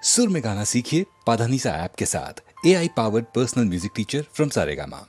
सुर में गाना सीखिए पाधानीसा ऐप के साथ। AI powered personal music teacher from Saregama.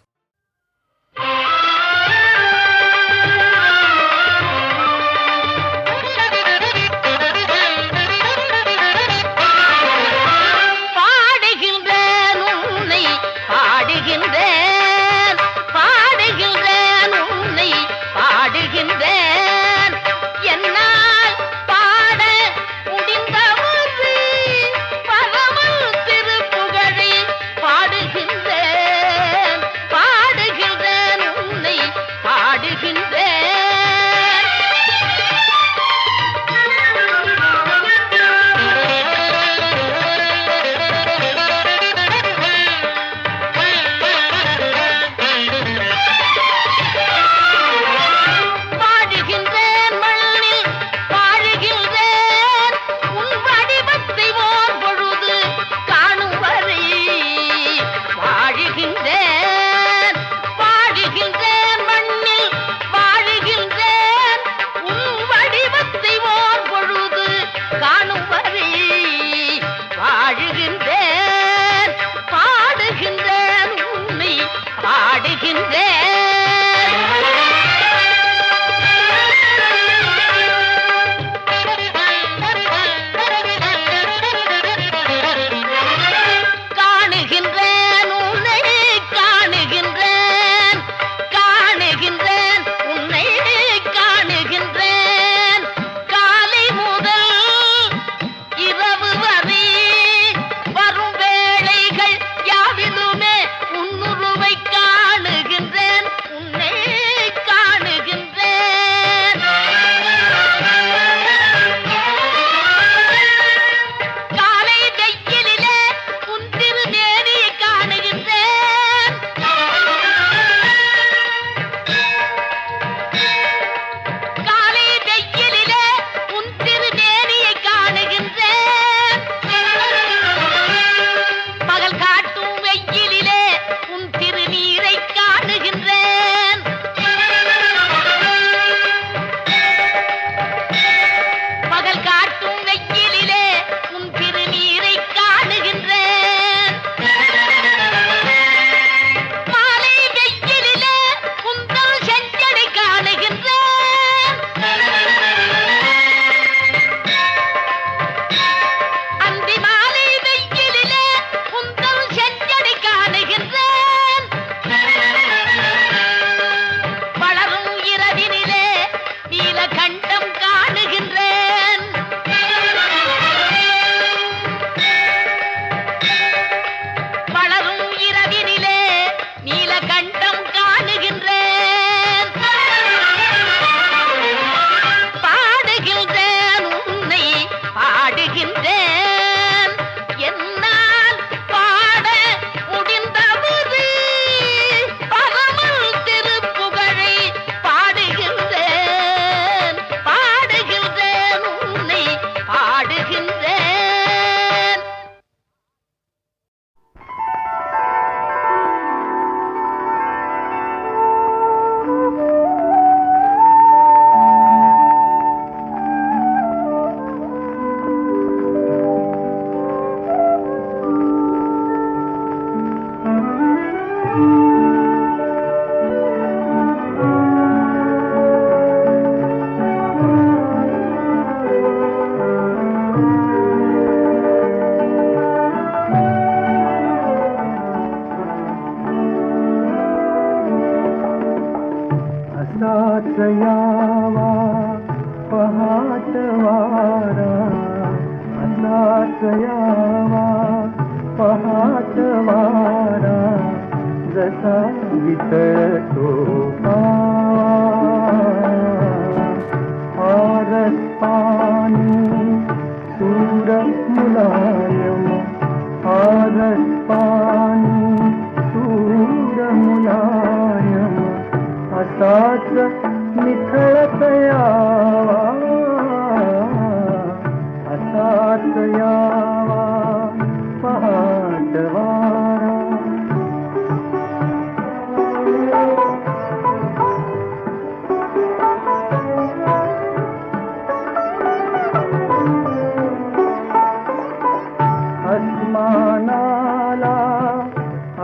आसमानाला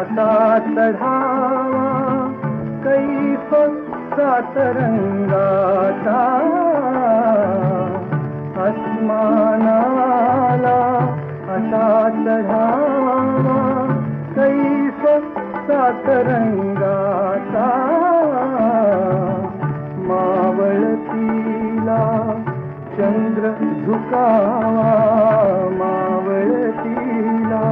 असा चढावा कैफ सातरंगाचा, आसमानाला असा चढावा कैफ सातरंगाचा, मावळतीला चंद्र झुकावा, मावळतीला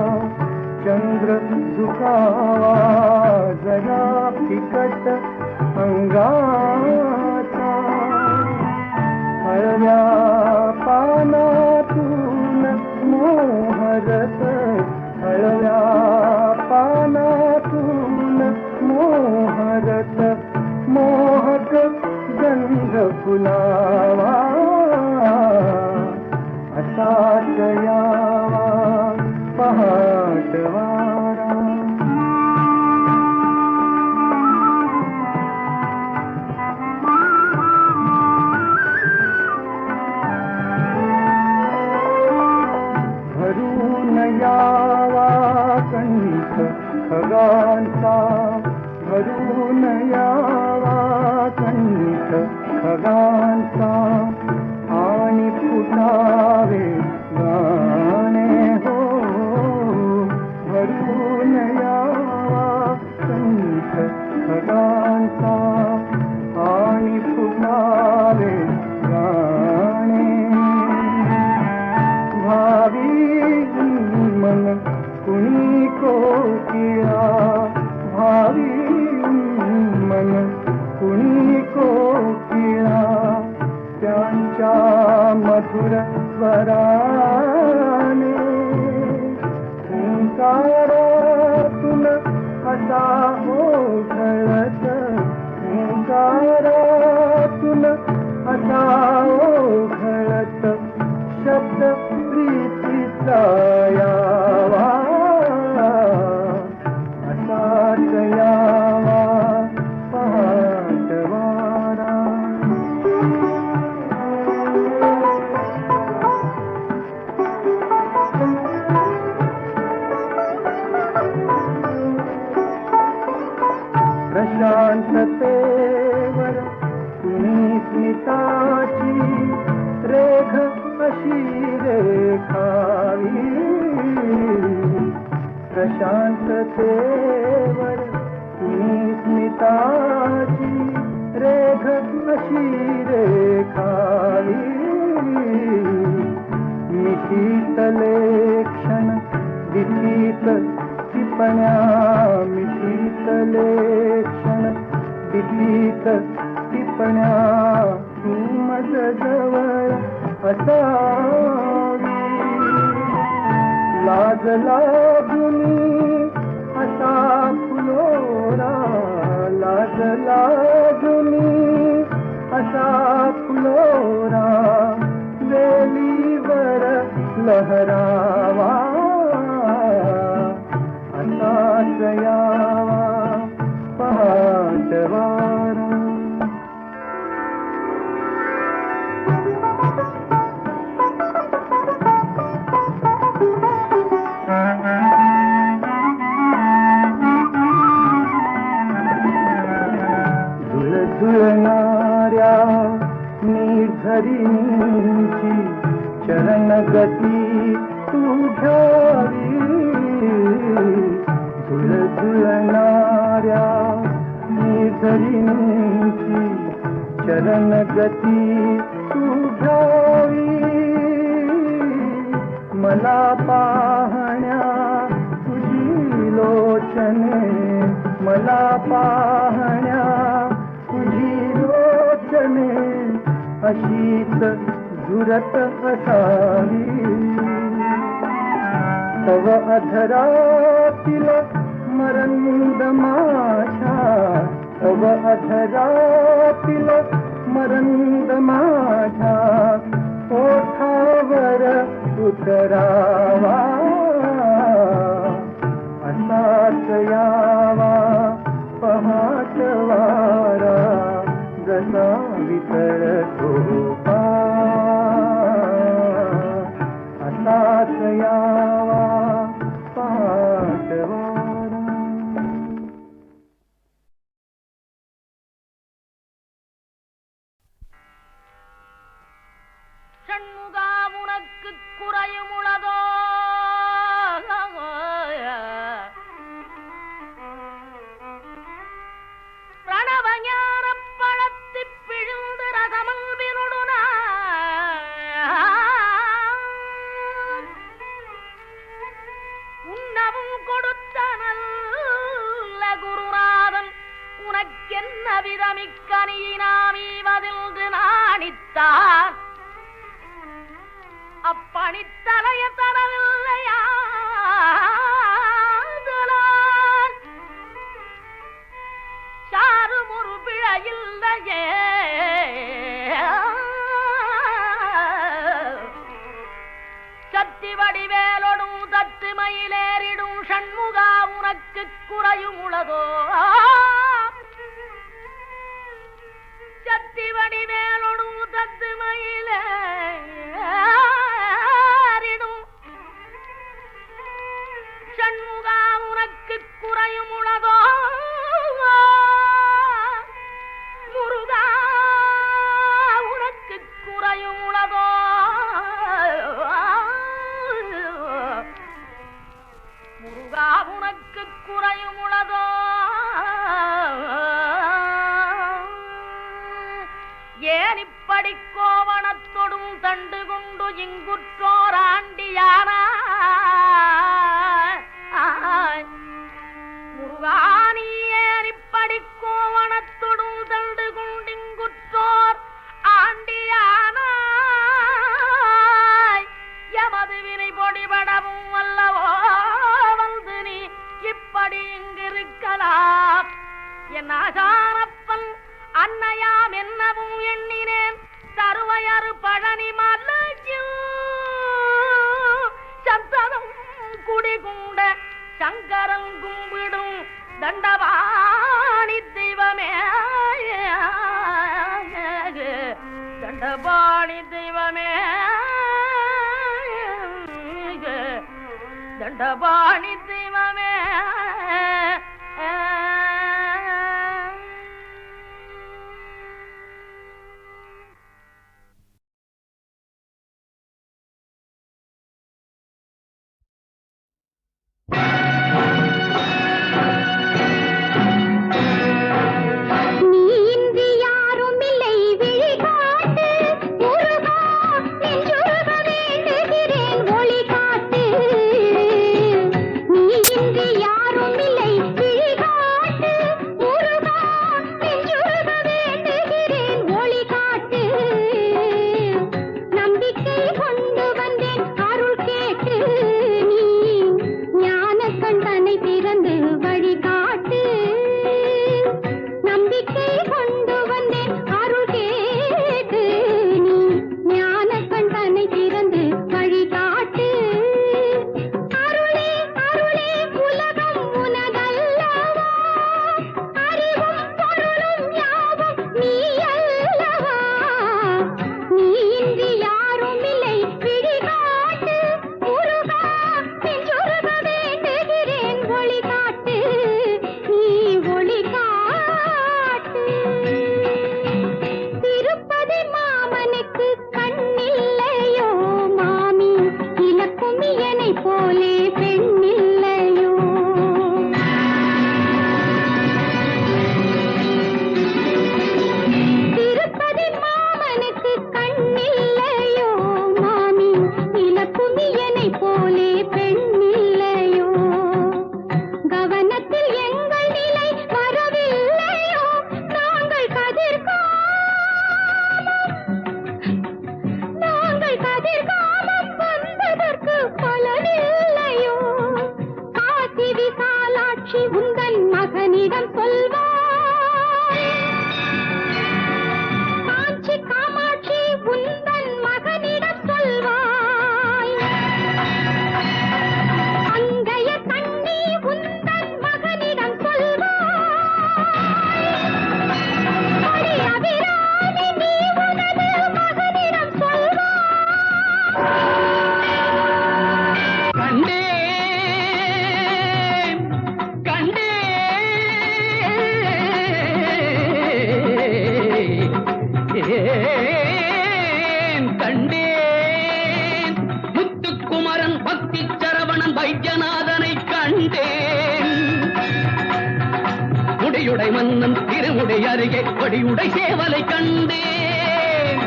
चंद्र झुकावा, जरा फिकट अंगाचा, हळव्या पानातून मोहरत, हळव्या पानातून मोहरत, मोहक गंध फुलावा, असा यावा पहाटवारा. भरून यावा कंठ खगांचा, भरून यावा कंठ खगांचा, आणि फुटावे गाणे हो, भरून यावा कंठ खगांचा, आणि फुटावे गाणे. भावी मन कुणी कोकिळा, भावी मन कुणी कोकिळा, त्यांच्या मधुर स्वराने ओंकारातून असा ओघळत, ओंकारातून असा ओघळत, शब्द प्रीतीचा यावा, असाच यावा पहाटवारा. प्रशांततेवर कुणी स्मिताची रेघ अशी रेखावी, प्रशांततेवर कुणी स्मिताची रेघ अशी रेखावी, मिशीतले क्षण दिसीत टिपण्या, मिशीतले क्षण दिसीत टिपण्या, तू मज जवळ असावी, लाज लागुनी असा फुलोरा, लाज लागुनी असा फुलोरा, वेलीवर लहरावा, असाच यावा पहाटवारा. झुळझुळणाऱ्या निर्झरींची चरणगती तू घ्यावी, झुळझुळणाऱ्या निर्झरींची चरणगती तू घ्यावी, मला पाहण्या तुझी लोचने, मला पाहण्या तुझी लोचने, अशीच झुरत असावी, तव अधरातील मरंद माझ्या, तव अधरातील मरंद माझ्या, ओठावर उतरावा, असाच यावा पहाटवारा, जसा वितळतो असाच यावा குறையும் உளதோ சத்திவடி மேலொடும் தத்து மயிலும் சண்முகா உனக்கு குறையும் உளதோ முருகா உனக்கு குறையும் உளதோ முருகா உனக்கு குறையும் உளதோ ஏன் இப்படி கோவணத்தொடும் தண்டு கொண்டு இங்குற்றோர் ஆண்டியானா முருகா நீ ஏன் இப்படி கோவணத்தொடும் தண்டு கொண்டு இங்குற்றோர் ஆண்டியானா எமது வினை பொடிபடவும் அல்லவோ வந்து நீ இப்படி இங்கிருக்கலாம் என் ஆசானப்பன் அன்னையாம் என்னவும் எண்ணினேன் தருவையறு பழனி மலையில் சந்தனம் குடிகுண்ட சங்கரன் கும்பிடும் தண்டபாணி தெய்வமே தண்டபாணி தெய்வமே தண்டபாணி தெய்வமே மன்னன் திருமுடை அருகே கொடியுடை சேவலை கண்டேன்.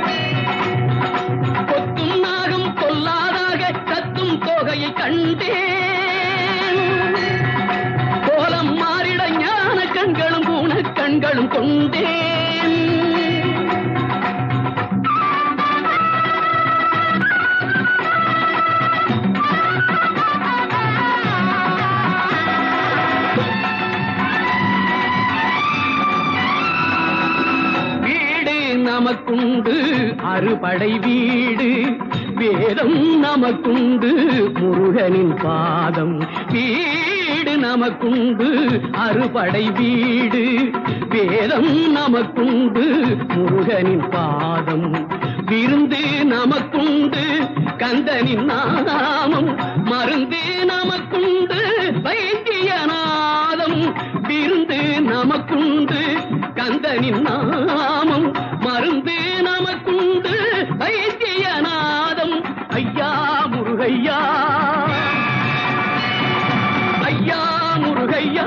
கொத்தும் நாகம் கொல்லாதாக கத்தும் தோகையை கண்டேன். கோலம் மாறிட ஞான கண்களும் பூன கண்களும் கொண்டேன். நமக்குண்டு அறுபடை வீடு, வேதம் நமக்குண்டு முருகனின் பாதம். வீடு வீடு நமக்குண்டு அறுபடை வீடு வேதம் நமக்குண்டு முருகனின் பாதம் விருந்து நமக்குண்டு கந்தனின் நாமம் மருந்து நமக்குண்டு வைத்தியநாதம் விருந்து நமக்குண்டு கந்தனின் நாமம் மருந்து நமக்குண்டு வைத்தியநாதம் ஐயா முருகையா ஐயா முருகையா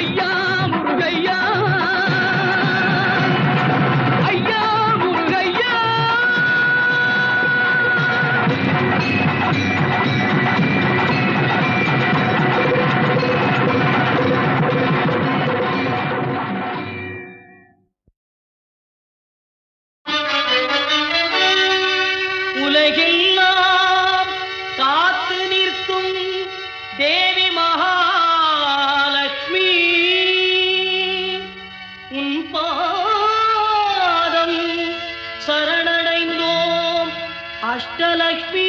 ஐயா முருகையா ஐயா முருகையா உலகெல்லாம் காத்து நிற்கும் தேவி மகாலட்சுமி உன் பாதம் சரணடைந்தோம் அஷ்டலட்சுமி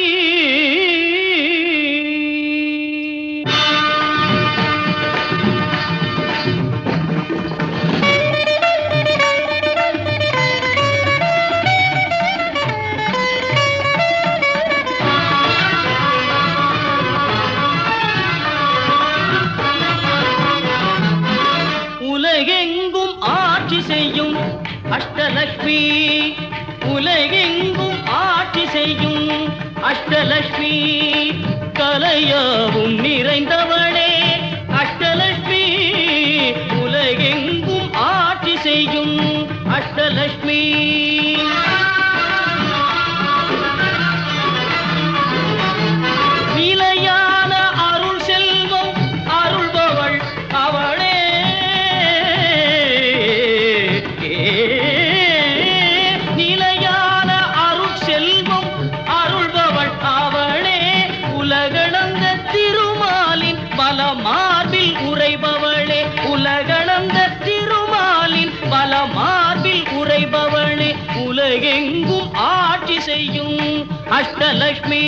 உலகெங்கும் ஆட்சி செய்யும் அஷ்டலட்சுமி உலகெங்கும் ஆட்சி செய்யும் அஷ்டலட்சுமி கலையாவும் நிறைந்தவளே அஷ்டலட்சுமி உலகெங்கும் ஆட்சி செய்யும் அஷ்டலட்சுமி நிலையான அருள் செல்வம் அருள்பவள் அவளே நிலையான அருள் செல்வம் அருள்பவள் அவளே உலகளந்த திருமாலின் பலமார்பில் உரைபவளே உலகளந்த திருமாலின் பலமார்பில் உரைபவளே உலகெங்கும் ஆட்சி செய்யும் அஷ்டலட்சுமி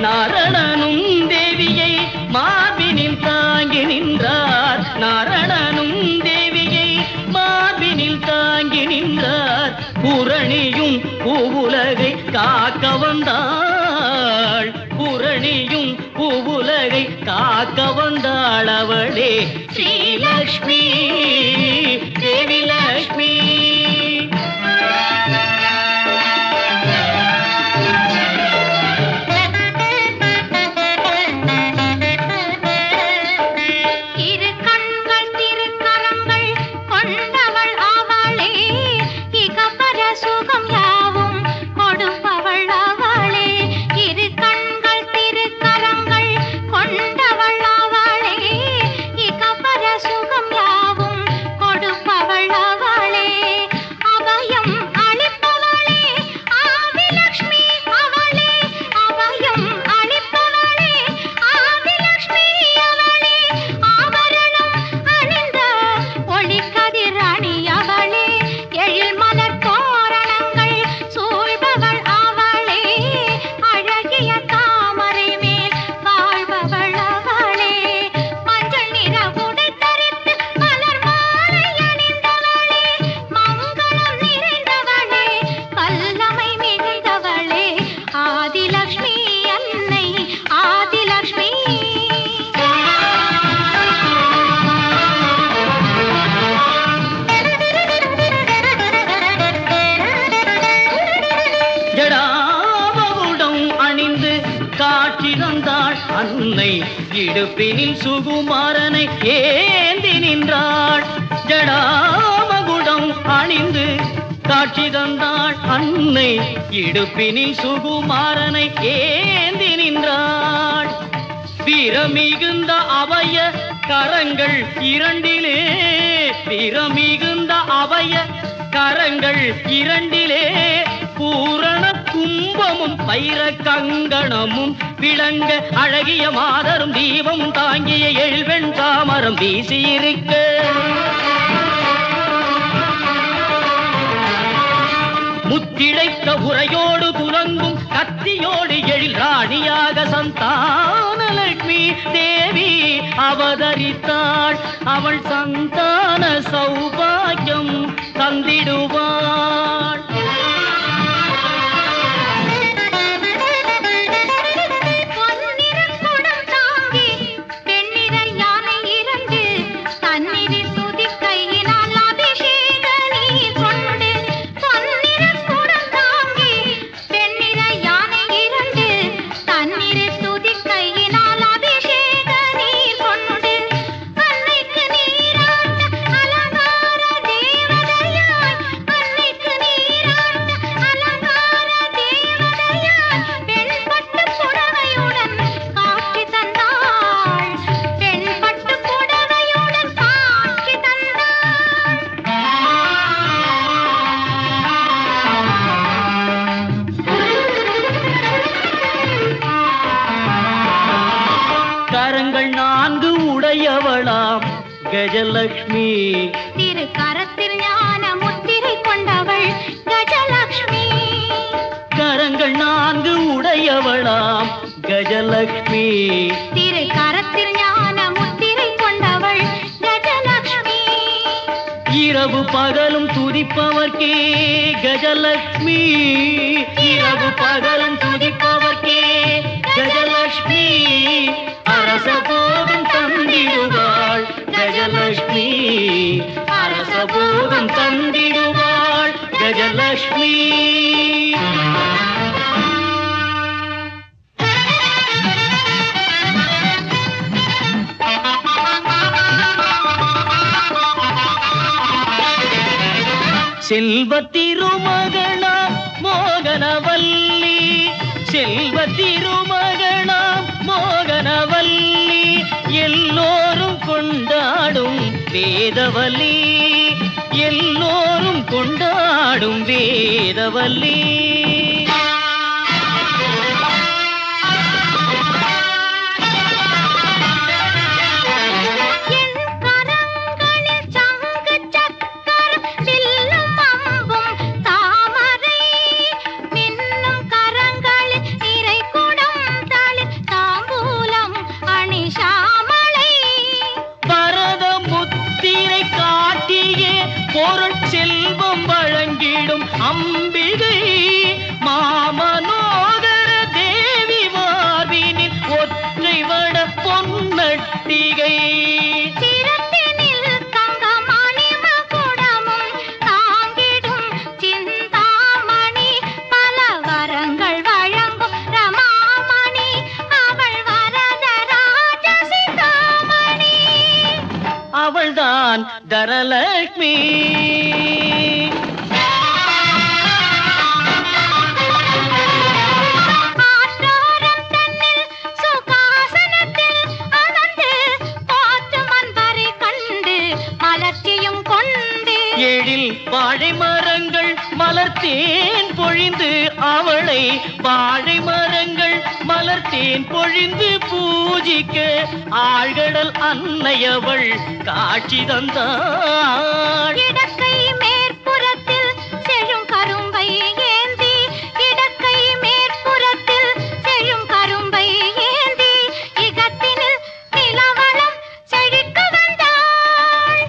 நாரணனும் தேவியை மார்பினில் தாங்கி நின்றார் நாரணனும் தேவியை மார்பினில் தாங்கி நின்றார் பூரணியும் பூவுலகை காக்க வந்தாள் பூரணியும் பூவுலகை காக்க வந்தாள் அவளே ஸ்ரீலக்ஷ்மி தேவி லக்ஷ்மி அன்னை இடுப்பினில் சுகுமாரனை ஏந்தி நின்றாள் ஜடாமகுடம் அணிந்து காட்சி தந்தாள் அன்னை இடுப்பினில் சுகுமாரனை ஏந்தி நின்றாள் வீரமிகுந்த அபய கரங்கள் இரண்டிலே வீரமிகுந்த அபய கரங்கள் கரங்கள் இரண்டிலே பூரண கும்பமும் வைர கங்கணமும் விளங்க அழகிய மாதரும் தீபம் தாங்கிய எழில்வெண் தாமரம் வீசியிருக்க முத்திழைத்த உரையோடு துலங்கும் கத்தியோடு எழில் ராணியாக சந்தானலட்சுமி தேவி அவதரித்தாள். அவள் சந்தான சௌபாகியம் தந்திடுவாள். கரங்கள் நான்கு உடையவளாம் கஜலட்சுமி திரு கரத்தில் ஞான முத்திரை கொண்டவள் கஜலட்சுமி. கரங்கள் நான்கு உடையவளாம் கஜலட்சுமி திரு கரத்தில் ஞான முத்திரை கொண்டவள் கஜலட்சுமி. இரவு பகலும் துதிப்பவர்க்கே கஜலட்சுமி. இரவு பகலும் துதிப்பவர்க்கே கஜலட்சுமி. அரச போகம் தந்திடுவாள் கஜலட்சுமி. அரச போகம் தந்திடுவாள் கஜலட்சுமி. செல்வ திருமகனாம் மோகனவல்லி. செல்வ திருமகனாம் மோகனவல்லி. எல்லோரும் கொண்டாடும் வேதவல்லி. எல்லோரும் கொண்டாடும் வேதவல்லி. செல்வம் வழங்கிடும் அம்பிகை மாமனோதர தேவி மார்பினில் ஒற்றை வட பொன்னட்டிகை. சிரத்தினில் தங்கமணி மகுடமும் தாங்கிடும் சிந்தாமணி. பல வரங்கள் வழங்கும் ரமாமணி. அவள் வரதராஜ சிந்தாமணி. அவள்தான் தரலட்சுமி. எழில் வாழை மரங்கள் மலர்த்தேன் பொழிந்து அவளை வாழை மரங்கள் மலர்த்தேன் பொழிந்து பூஜிக்க ஆழ்கடல் அன்னையவள் காட்சி தந்தாள். இடக்கை மேற்புறத்தில் செழும் கரும்பை ஏந்தி. இடக்கை மேற்புறத்தில் செழும் கரும்பை ஏந்தி. இகத்தினில் நிலவளம் செழிக்க வந்தாள்.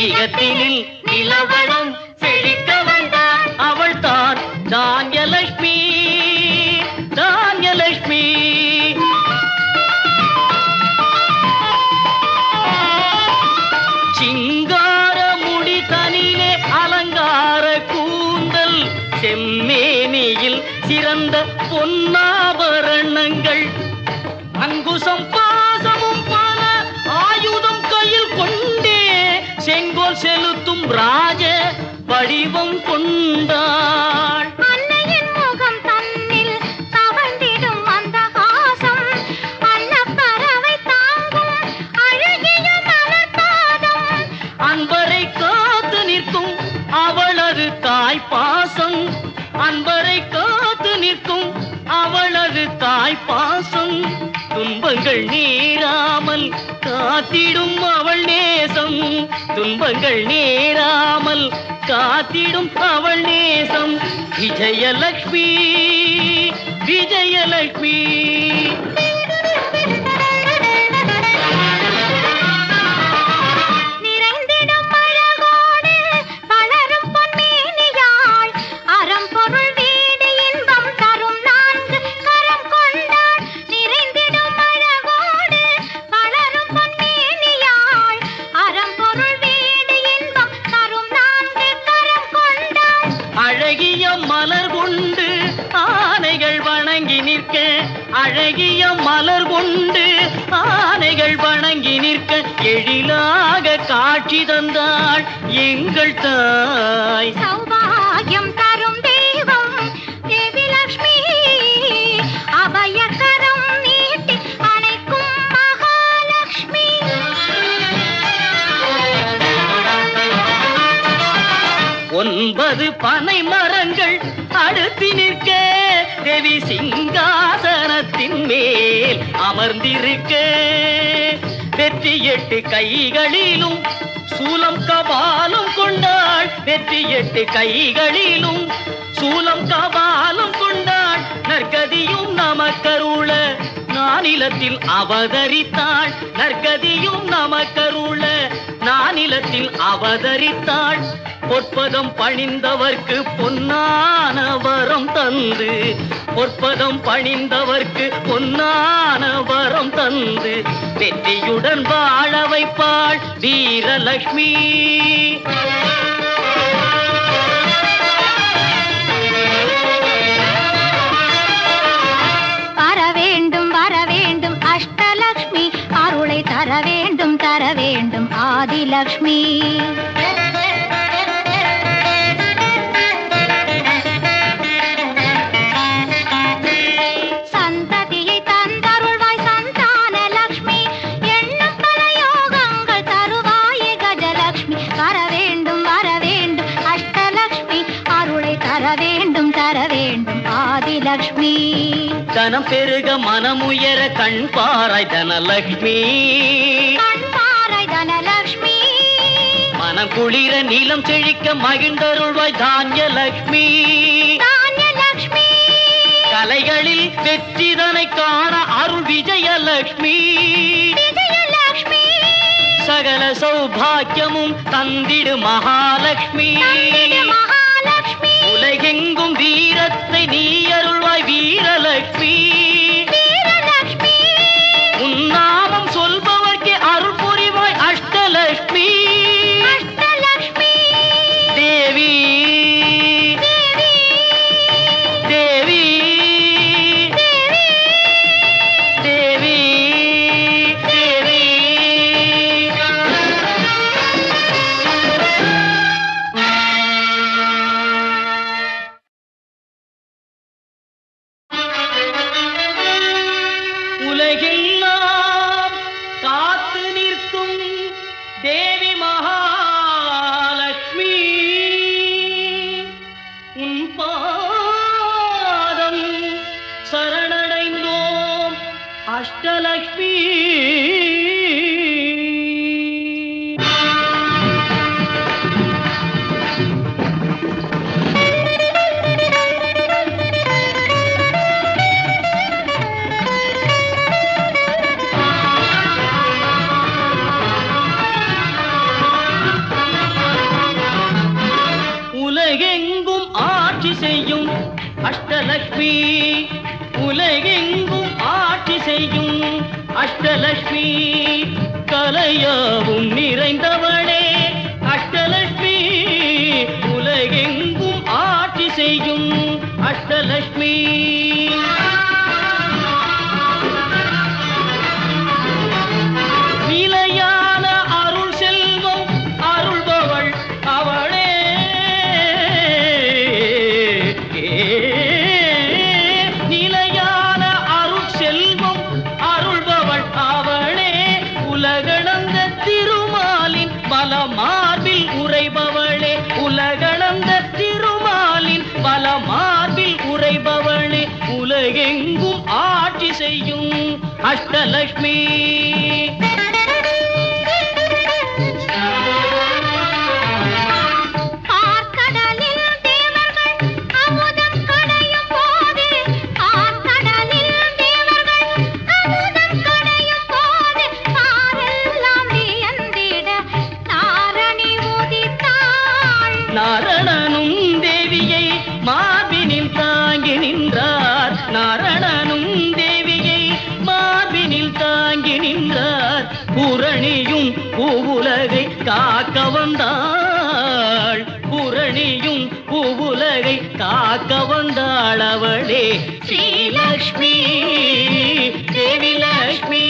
இகத்தினில் நிலவளம் செழிக்க வந்தாள். அவள் தான் தான்யலட்சுமி. தான்யலட்சுமி. சிங்கார முடி தனிலே அலங்கார கூந்தல். செம்மேனியில் சிறந்த பொன்னாபரணங்கள். அங்குசம் பாசமும் பல ஆயுதம் கையில் கொண்டே செங்கோல் செலுத்தும் ராஜ வடிவம் கொண்டாள். அன்னையின் முகம் தன்னில் தவழ்ந்திடும் மந்தகாசம். அன்னப்பறவை தாங்கும் அழகிய மலர்பாதம். அன்பரை காத்து நிற்கும் அவளது தாய் தாய்ப்பாசம் அன்பரை காத்து நிற்கும் அவளது தாய்ப்பாசம் துன்பங்கள் நேராமல் காத்திடும் அவள் நேசம் துன்பங்கள் நேராமல் காத்திடும் அவள் நேசம் விஜயலட்சுமி விஜயலட்சுமி நிறைந்திடும் அழகோடு வளரும் பொன்மேனியாள் அறம்பொருள் வீடு இன்பம் தரும் நான்கு கரம் கொண்டாள் நிறைந்திடும் அழகோடு வளரும் பொன்மேனியாள் அறம்பொருள் வீடு இன்பம் தரும் நான்கு கரம் கொண்டாள் அழகிய மலர் கொண்டு ஆனைகள் வணங்கி நிற்க அழகிய மலர் கொண்டு ஆனைகள் வணங்கி நிற்க எழிலாக காட்சி தந்தாள் எங்கள் தாய் சௌபாகியம் தரும் தெய்வம் தேவி லட்சுமி அபயகரம் நீட்டி அணைக்கும் மகாலட்சுமி 9 பனை மரங்கள் அடுத்து நிற்க தேவி சிங்காசனத்தின் மேல் அமர்ந்திருக்க வெற்றி 8 கைகளிலும் சூலம் கபாலம் கொண்டாள் வெற்றி 8 கைகளிலும் சூலம் கபாலம் கொண்டாள் நற்கதியும் நமக்கருள நானிலத்தில் அவதரித்தாள் நற்கதியும் நமக்கருள நானிலத்தில் அவதரித்தாள் பொற்பதம் பணிந்தவர்க்கு பொன்னான வரம் தந்து பொற்பதம் பணிந்தவர்க்கு பொன்னான வரம் தந்து வெற்றியுடன் வாழ வைப்பாள் வீரலட்சுமி வர வேண்டும் அஷ்டலட்சுமி அருளை தர வேண்டும் ஆதிலட்சுமி சந்ததியை தந்தருள்வாய் சந்தான லட்சுமி எண்ணும் பல யோகங்கள் தருவாயே கஜலட்சுமி வர வேண்டும் அஷ்டலட்சுமி அருளை தர வேண்டும் ஆதிலட்சுமி தனம் பெருக மனமுயர கண் பாராய் தனலட்சுமி மனம் குளிர நீலம் செழிக்க மகிழ்ந்தருள்வாய் தானியலட்சுமி கலைகளில் வெற்றிதனை காண அருள் விஜயலட்சுமி சகல சௌபாக்கியமும் தந்திடு மகாலட்சுமி உலகெங்கும் வீரத்தை நீ அருள்வாய் வீரலட்சுமி உன்னாமம் சொல்பவர்க்கு அருள் புரிவாய் அஷ்டலட்சுமி தேவி தேவி தேவி தேவி உலகெல்லாம் காத்து நிற்கும் தேவி மகாலட்சுமி உன் பாதம் சரணடைந்தோம் அஷ்டலட்சுமி உலகெங்கும் ஆட்சி செய்யும் அஷ்டலட்சுமி உலகெங்கும் ஆட்சி செய்யும் அஷ்டலட்சுமி கலையாவும் நிறைந்தவளே அஷ்டலட்சுமி உலகெங்கும் ஆட்சி செய்யும் அஷ்டலட்சுமி நிலையான அருள் செல்வம் அருள்பவள் அவளே நிலையான அருள் செல்வம் அருள்பவள் அவளே உலகளந்த திருமாலின் பல மார்பில் உறைபவளே உலகளந்த திருமாலின் நாகலட்சுமி. நாரணனும் தேவியை மார்பினில் தாங்கி நின்றார். நாரணனும் தேவியை மார்பினில் தாங்கி நின்றார். பூரணியும் பூவுலகை காக்க வந்தாள். பூரணியும் பூவுலகை காக்க வந்தாள். அவளே ஸ்ரீலக்ஷ்மி தேவி லக்ஷ்மி.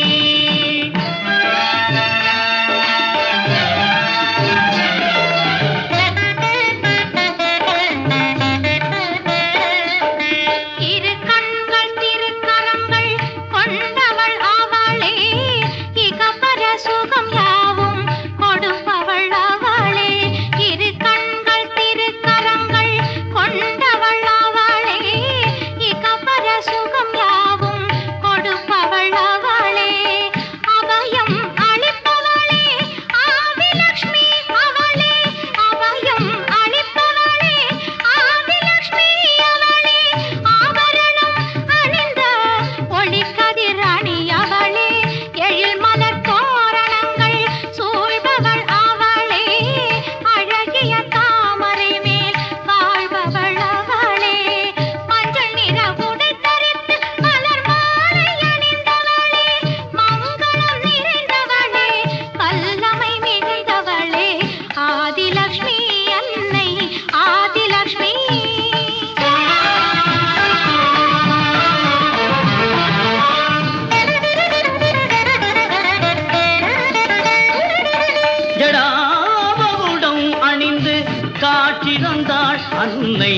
அன்னை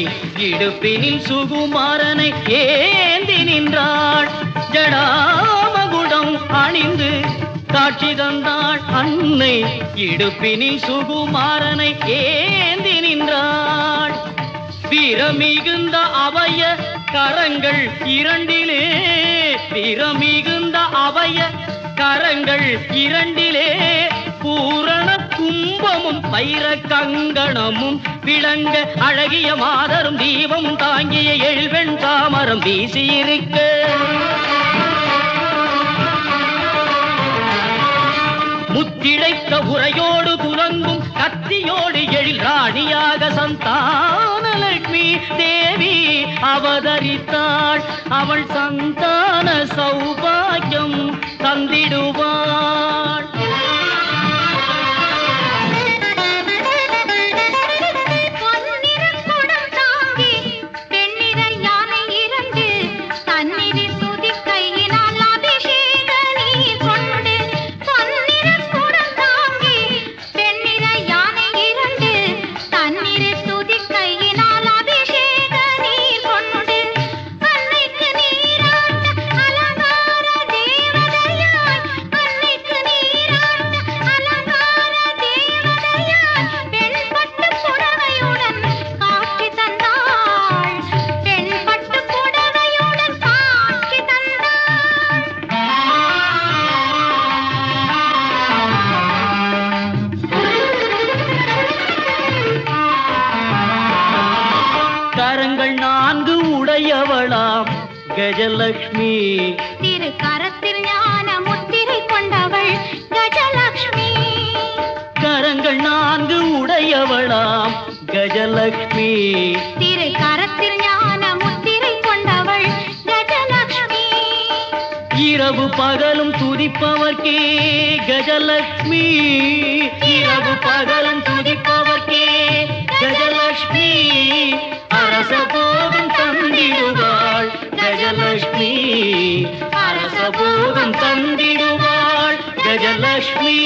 இடுப்பினில் சுகுமாரனை ஏந்தி நின்றாள். ஜடாமகுடம் அணிந்து காட்சி தந்தாள். அன்னை இடுப்பினில் சுகுமாரனை ஏந்தி நின்றாள். வீரமிகுந்த அபய கரங்கள் இரண்டிலே, வீரமிகுந்த அபய கரங்கள் இரண்டிலே, பூரண கும்பமும் பைர கங்கணமும் விளங்க அழகிய மாதரும் தீபமும் தாங்கிய எழில்வெண் தாமரம் வீசியிருக்க, முத்திழைத்த உரையோடு துலங்கும் கத்தியோடு எழில் ராணியாக சந்தானலட்சுமி தேவி அவதரித்தாள். அவள் சந்தான சௌபாகியம் தந்திடுவாள். கரங்கள் நான்கு உடையவளாம் கஜலக்ஷ்மி. திரு கரத்தில் ஞான முத்திரை கொண்டவள் கஜலக்ஷ்மி. கரங்கள் நான்கு உடையவளாம் கஜலக்ஷ்மி. திரு கரத்தில் ஞான முத்திரை கொண்டவள் கஜலக்ஷ்மி. இரவு பகலும் துதிப்பவர்க்கே கஜலக்ஷ்மி. இரவு பகலும் துதிப்பவர்க்கே கஜலக்ஷ்மி. அரச போகம் தந்திடுவாள் கஜலக்ஷ்மி. அரச போகம் தந்திடுவாள் கஜலக்ஷ்மி.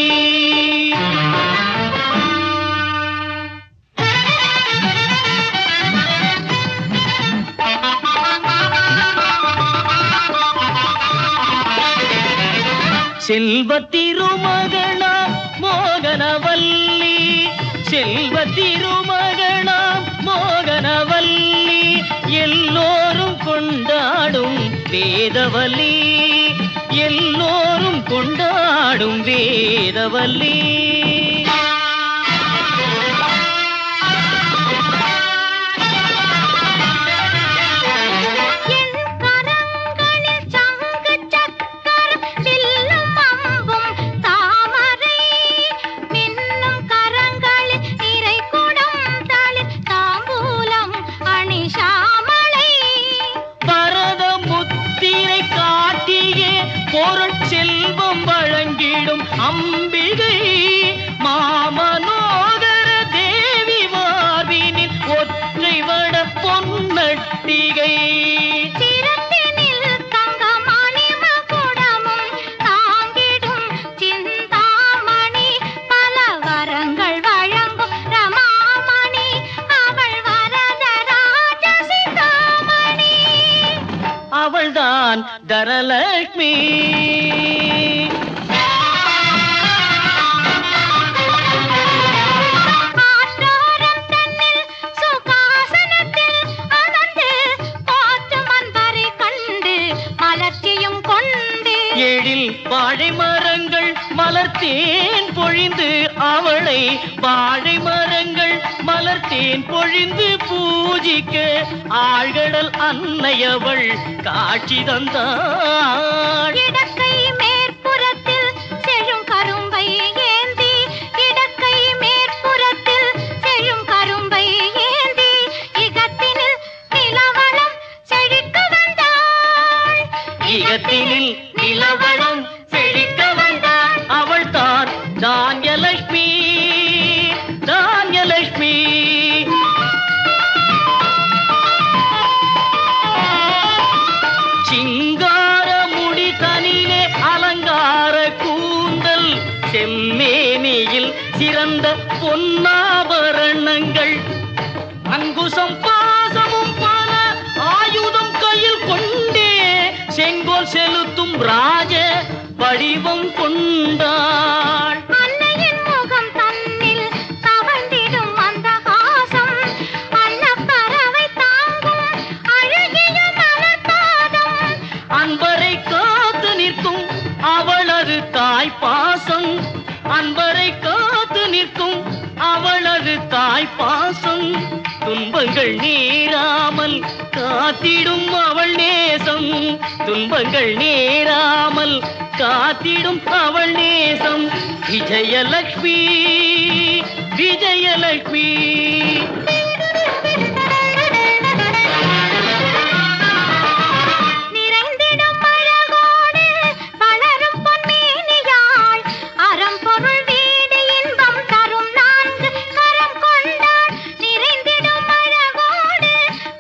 செல்வ திருமகனாம் மோகனவல்லி. செல்வ திருமகனாம் மோகனவல்லி. எல்லோரும் கொண்டாடும் வேதவல்லி. எல்லோரும் கொண்டாடும் வேதவல்லி. செல்வம் வழங்கிடும் அம்பிகை மாமனோதர தேவி மார்பினில் ஒற்றை வட பொன்னட்டிகை. சிரத்தினில் தங்கமணி மகுடமும் தாங்கிடும் சிந்தாமணி பல வரங்கள் வழங்கும் ரமாமணி அவள் வரத ராஜசிந்தாமணி. அவள்தான் தரலக்ஷ்மி. எழில் வாழை மரங்கள் மலர்த்தேன் பொழிந்து அவளை வாழை மரங்கள் மலர்த்தேன் பொழிந்து பூஜிக்க ஆழ்கடல் அன்னையவள் காட்சி தந்தாள். இடக்கை மேற்புறத்தில் செழும் கரும்பை ஏந்தி, இடக்கை மேற்புறத்தில் செழும் கரும்பை ஏந்தி இகத்தினில் நிலவளம் செழிக்க வந்தாள். இகத்தினில் நிலவளம் செழிக்க வந்தாள். அவள் தான் தான்யலட்சுமி. தான்யலட்சுமி சிங்கார முடி தனிலே அலங்கார கூந்தல் செம்மேனியில் சிறந்த பொன்னாபரணங்கள் அங்குசம் பாசமும் பல ஆயுதம் கையில் கொண்டே செங்கோல் செலுத்தும் ராஜ வடிவம் கொண்டாள். அன்னையின் முகம் தன்னில் தவழ்ந்திடும் அந்த காசம் அன்னப்பறவை தாங்கும் அழகிய மலர்பாதம். அன்பரை காத்து நிற்கும் அவளது தாய்ப்பாசம். அன்பரை காத்து நிற்கும் அவளது தாய்ப்பாசம். துன்பங்கள் நேராமல் காத்திடும் அவள் நேசம். துன்பங்கள் நேராமல் காத்திடும் அவள் நேசம். விஜயலட்சுமி விஜயலட்சுமி. நிறைந்திடும் அழகோடு வளரும் பொன்மேனியாள் அறம்பொருள் வீடு இன்பம் தரும் நான்கு கரம் கொண்டாள். நிறைந்திடும் அழகோடு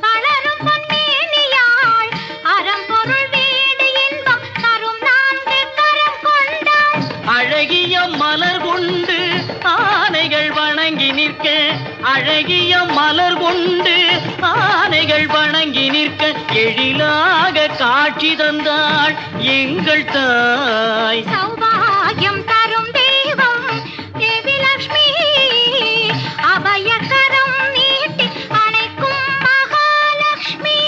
வளரும் பொன்மேனியாள் அறம்பொருள் வீடு இன்பம் தரும் நான்கு கரம் கொண்டாள். அழகிய மலர் கொண்டு ஆனைகள் வணங்கி நிற்க. அழகிய மலர் கொண்டு ஆனைகள் வணங்கி நிற்க எழிலாக காட்சி தந்தாள் எங்கள் தாய். சௌபாகியம் தரும் தெய்வம் தேவி லட்சுமி அபயகரம் நீட்டி அணைக்கும் மகாலட்சுமி.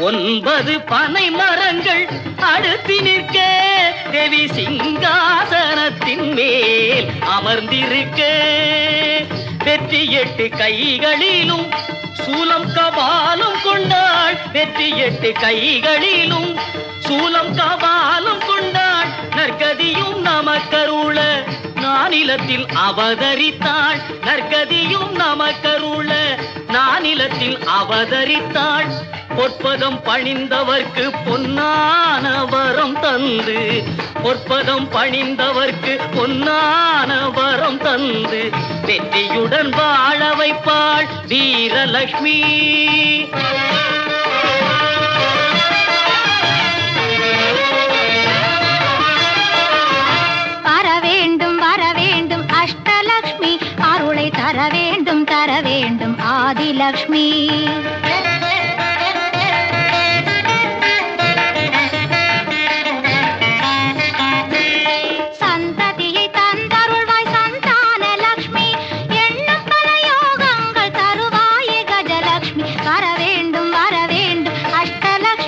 ஒன்பது பனை மரங்கள் அடுத்து நிற்க தேவி சிங்காசனத்தின் மேல் அமர்ந்திருக்க. வெற்றி 8 கைகளிலும் சூலம் கபாலம் கொண்டாள். வெற்றி 8 கைகளிலும் சூலம் கபாலம் கொண்டாள். நற்கதியும் நமக்கருள நானிலத்தில் அவதரித்தாள். நற்கதியும் நமக்கருள நானிலத்தில் அவதரித்தாள். பொற்பதம் பணிந்தவர்க்கு பொன்னான வரம் தந்து. பொற்பதம் பணிந்தவர்க்கு பொன்னான வரம் தந்து வெற்றியுடன் வாழ வைப்பாள் வீரலட்சுமி. வர வேண்டும் அஷ்டலட்சுமி அருளை தர வேண்டும் ஆதிலட்சுமி. சந்ததியை தந்தருள்வாய் சந்தான லட்சுமி. எண்ணும் பல யோகங்கள் தருவாயே கஜலட்சுமி. வர வேண்டும் அஷ்டலட்சுமி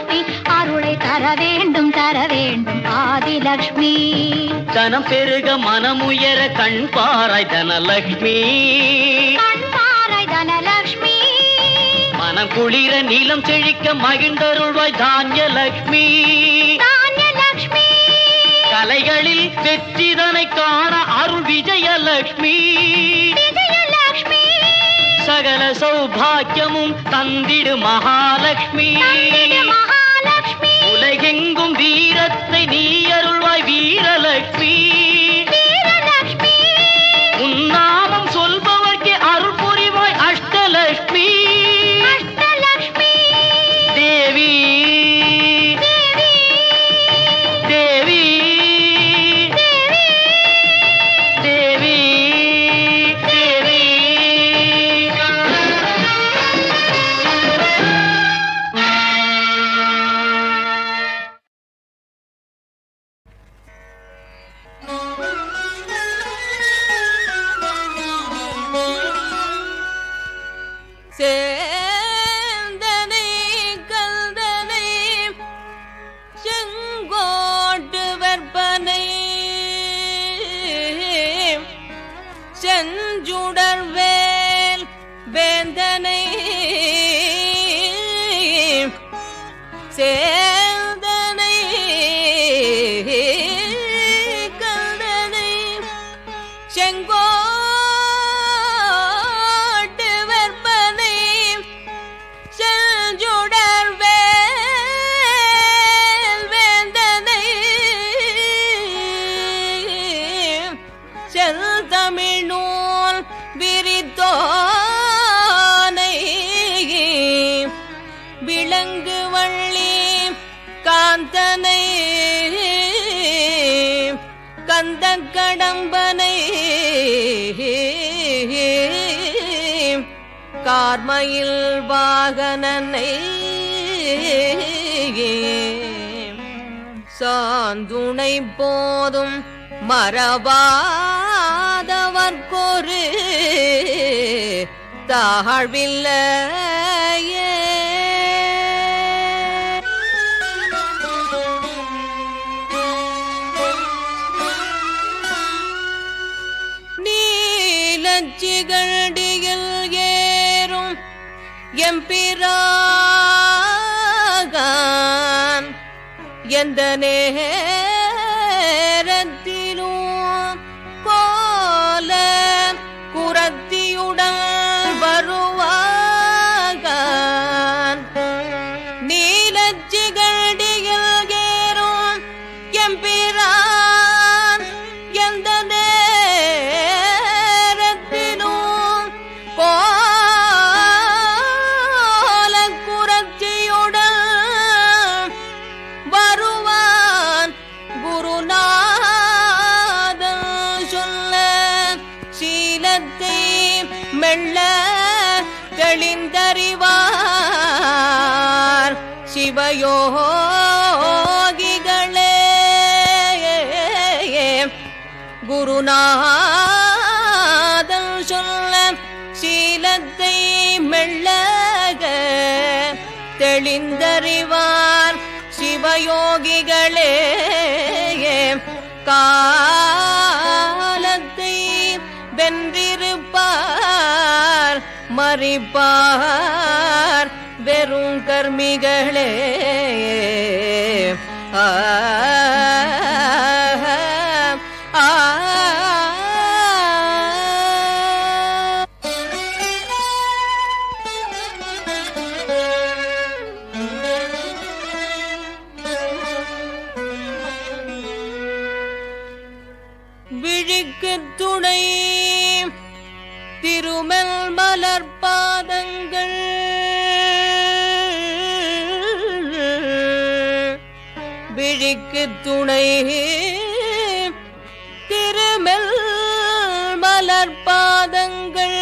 தனம் பெருக மனமுயர கண் பாராய் தனலக்ஷ்மி கண் பாராய் தனலக்ஷ்மி மனம் குளிர நீலம் செழிக்க மகிழ்ந்தருள்வாய் தானியலக்ஷ்மி தானியலக்ஷ்மி கலைகளில் வெற்றிதனை காண அருள் விஜயலக்ஷ்மி விஜயலக்ஷ்மி சகல சௌபாக்கியமும் தந்திடு மகாலட்சுமி மகாலட்சுமி உலகெங்கும் வீரத்தை நீ அருள்வாய் வீரலட்சுமி வீரலக்ஷ்மி உன்னாமம் சொல்பவர்க்கு அருள் புரிவாய் அஷ்டலட்சுமி அஷ்டலக்ஷ்மி தேவி தேவி தேவி தேவி சேந்தனை கந்தனை செங்கோட்டு வெற்பனை செஞ்சுடர் வேல் வேந்தனை சேந்தனை கந்தனை செங்கோட்டு வெற்பனை செஞ்சுடர் வேல் வேந்தனை செந்தமிழ்நூல் விரித்தோனை விளங்கு வள்ளி காந்தனை கந்த கடம்பனை கார்மயில் வாகனனை சாந்துணை போதும் மறவாதவர்க்கொரு தாழ்வில்லையே நீலச்சிகண்டியில் ஏறும் எம்பிராகான் எந்த நேரத்திலும் கோல குரத்தியுடன் வருவாகான் நீலச்சிகண்டியில் ஏறும் எம்பிரான் எந்த நேரத்திலும் கோல குரத்தியுடன் வருவான் குருநாதன் சொல்ல சீலத்தை மெல்ல தெளிந்தறிவார் சிவயோகிகளே குருநாதன் சொல்ல சீலத்தை மெல்ல தெளிந்தறிவார் சிவயோகிகளே காலத்தை வென்றிருப்பார் மறிப்பார் வெறும் கர்மிகளே ஆ ஆ விழிக்கு துணை திருமெல் மலர் பாதங்கள் விழிக்கு துணை திருமெல் மலர் பாதங்கள்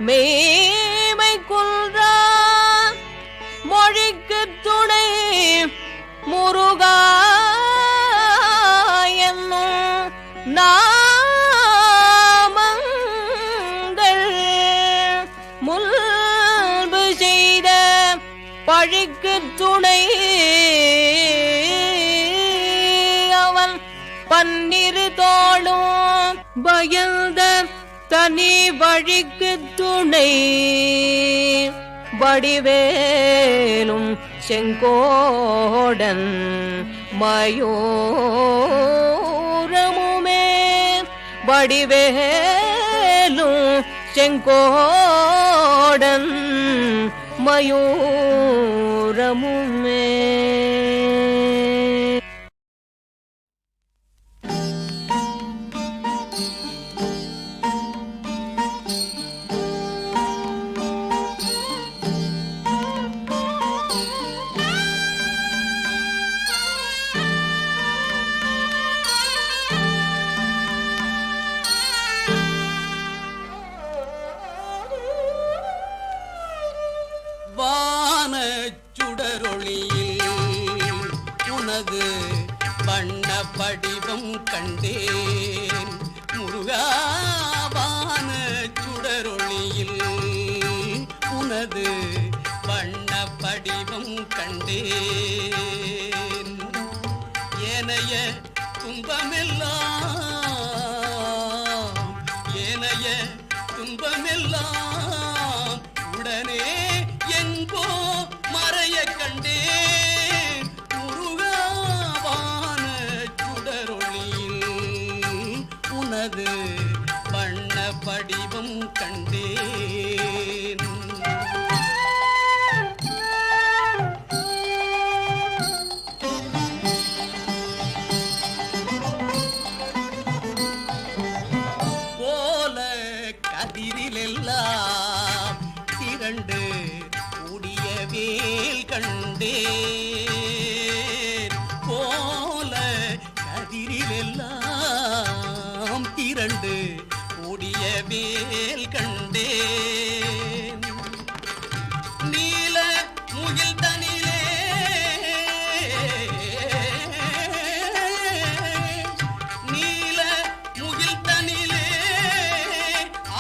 மேமை குன்றா மொழிக்கு துணை முருகா என்னும் நாமங்கள் முன்பு செய்த பழிக்கு துணை தோளும் பயந்த தனி வழிக்கு துணை வடிவேலும் செங்கோடன் மயூரமுமே வடிவேலும் செங்கோடன் மயூரமுமே. சுடரொளியில் உனது வண்ண படிவம் கண்டேன் முருகாவான சுடரொளியில் உனது வண்ண படிவம் கண்டேன் ஏனைய துன்பமெல்லாம் உடனே எங்கோ மறைய கண்டேன் முருகாவான சுடரொளியில் உனது வண்ண படிவம் கண்டேன். போல கதிரிலெல்லாம் திரண்டு கூடிய வேல் கண்டேன் போல கதிரிலெல்லாம் திரண்டு கூடிய வேல் கண்டேன் நீல முகில் தனிலே நீல முகில் தனிலே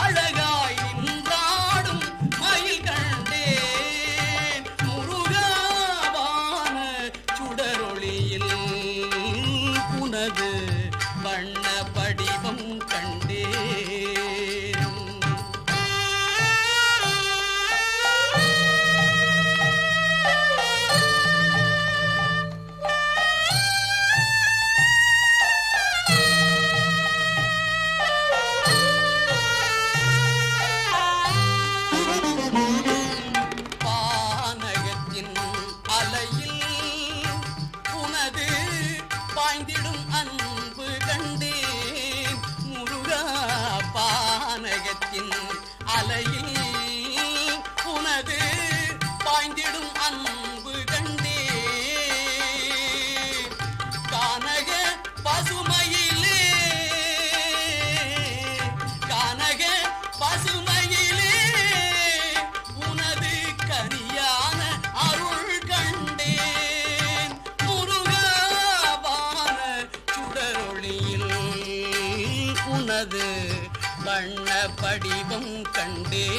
அழகாய் நின்றாடும் மயில் கண்டேன் முருகாவான சுடரொளியில் உனது வண்ண படிவம் கண்டேன். பானகத்தின் அலையில் உனது பாய்ந்திடும் அன்பு கண்டேன் முருகா பானகத்தின் அலையில் உனது பாய்ந்திடும் அன்பு கண்டேன் கானக பசுமையிலே கானக பசுமையிலே உனது கரியான அருள் கண்டேன் முருகாவான சுடரொளியில் உனது வண்ண படிவம் கண்டேன்.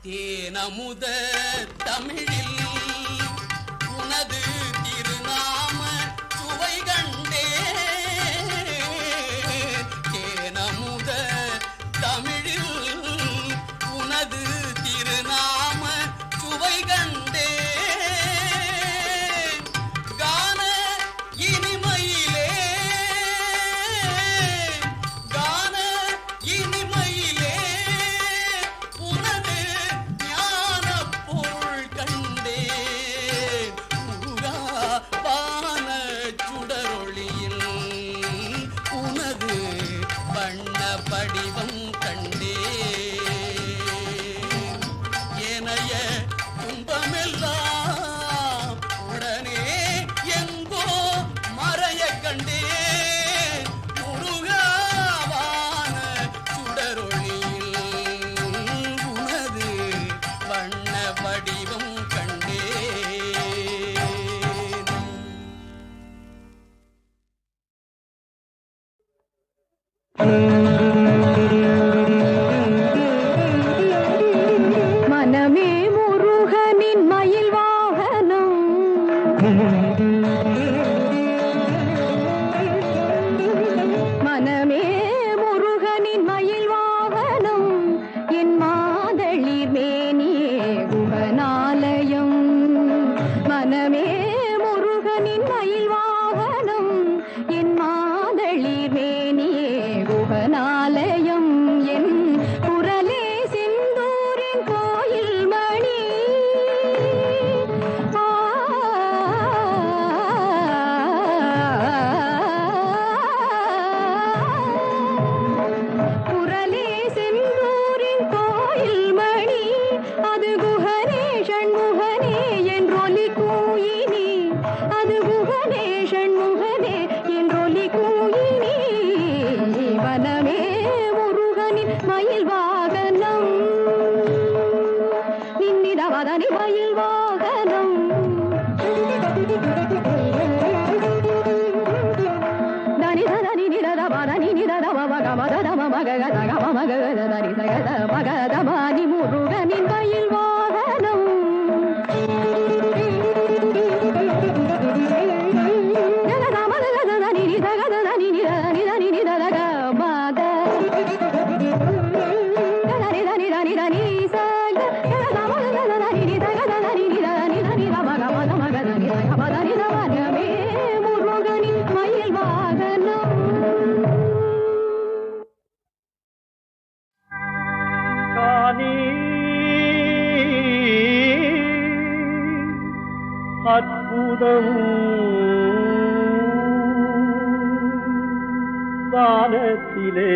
தேனமுத தமிழில் உனது திருநாம சுவை கண்டேன் தேனமுத தமிழில் உனது திருநாம சுவை கண்டேன் கான இனிமையிலே கான இனிமையிலே உனது ஞான பொருள் கண்டேன் வாகனம் நின்னிடவதனி மயில் வாகனம் தனி தனி நிடத பதனி நிடத மக மதம மக கதக மக தனி சகத மகதமானி முருகனின் மயில் வாகனம் அற்புதம் வானத்திலே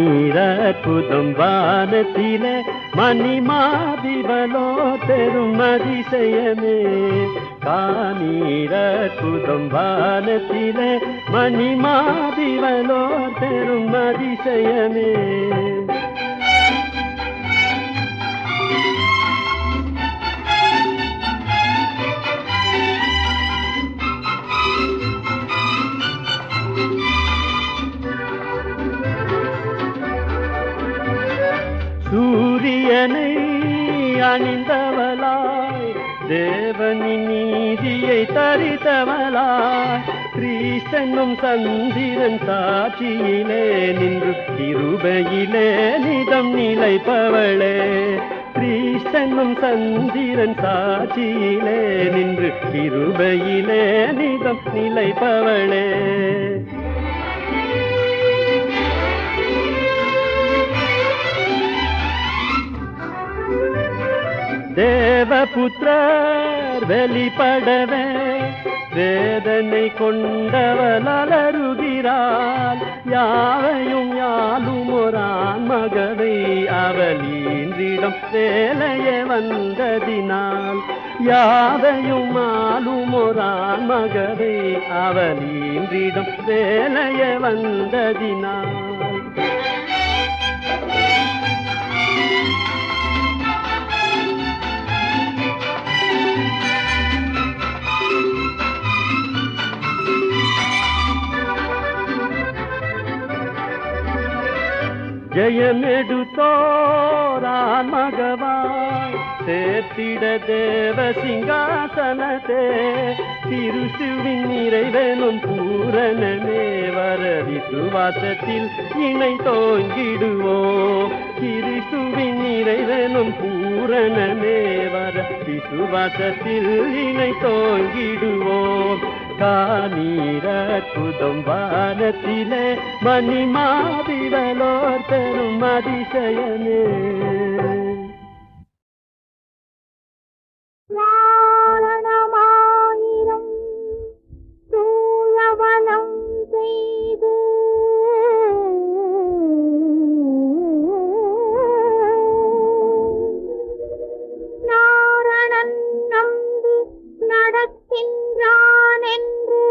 காணீரற்புதம் வானத்திலே மணிமாதிவலோ பெரும் அதிசயமே காணீரற்புதம் வானத்திலே மணிமாதிவலோ பெரும் அதிசயமே சூரியனை அணிந்தவளாய் தேவனின் நீதியை தரித்தவளாய் கிறிஸ்தனும் சந்திரன் சாட்சியிலே நின்று கிருபையிலே நிதம் நிலைப்பவளே கிறிஸ்தனும் சந்திரன் சாட்சியிலே நின்று கிருபையிலே நிதம் நிலைப்பவளே தேவபுத்திரர் வெளிப்படவே வேதனை கொண்டவள் அலறுகிறாள் யாவையும் யாழும் ஒரு ஆண்மகவை அவளீன்றிடம் வேலைய வந்ததினால் யாவையும் ஆளும் ஒரு ஆண்மகவை அவளீன்றிடம் வேலைய வந்ததினால் ஜெயமெடுத்தோரான் மகவாய் சேர்த்திட தேவ சிங்காசனத்தே திருசுவின் நிறைவேனும் பூரணமே வர விசுவாசத்தில் இணை தோங்கிடுவோம் திருசுவின் நிறைவேனும் பூரணமே வர விசுவாசத்தில் இணை தோங்கிடுவோம் காணீரற்புதம் வானத்திலே மணிமாதிவலோர் பெரும் அதிசயமே வாரணமாயிரம் சூழவனம் செய்து நாரணன் நம்பி நடக்கின்றான் என்று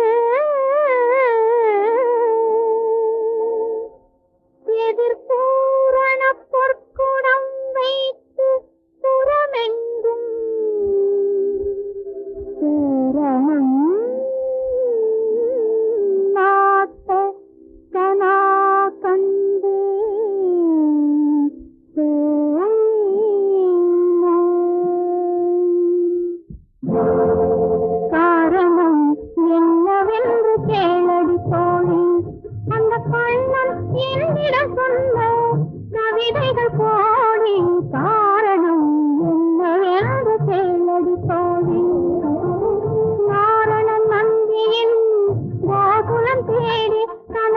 எதிர்பூரண பொற்குடம் வைத்து புறமெங்கும் பூரணம் நாட்ட கனா கண்டு காரணம் என்னவென்று கேளடி தோழி அந்த கண்ணன் என்னிடம் சொன்ன கவிதைகள் போடி காரணம் என்னவென்று கேளடி தோழி நாரணன் நந்தியின் கோகுலம் தேடி கன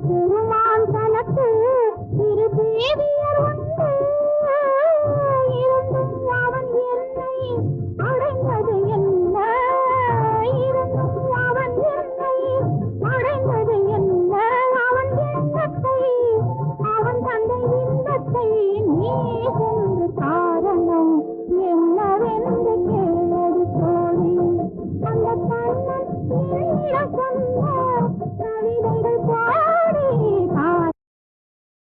பெருமான் தனக்கு இரு தேவியர் உண்டு இருந்தும் அவன் என்னை அடைந்தது என்ன இருந்தும் அவன் என்னை அடைந்தது என்ன அவன் எண்ணத்தை அவன் தந்தை இன்பத்தை நீ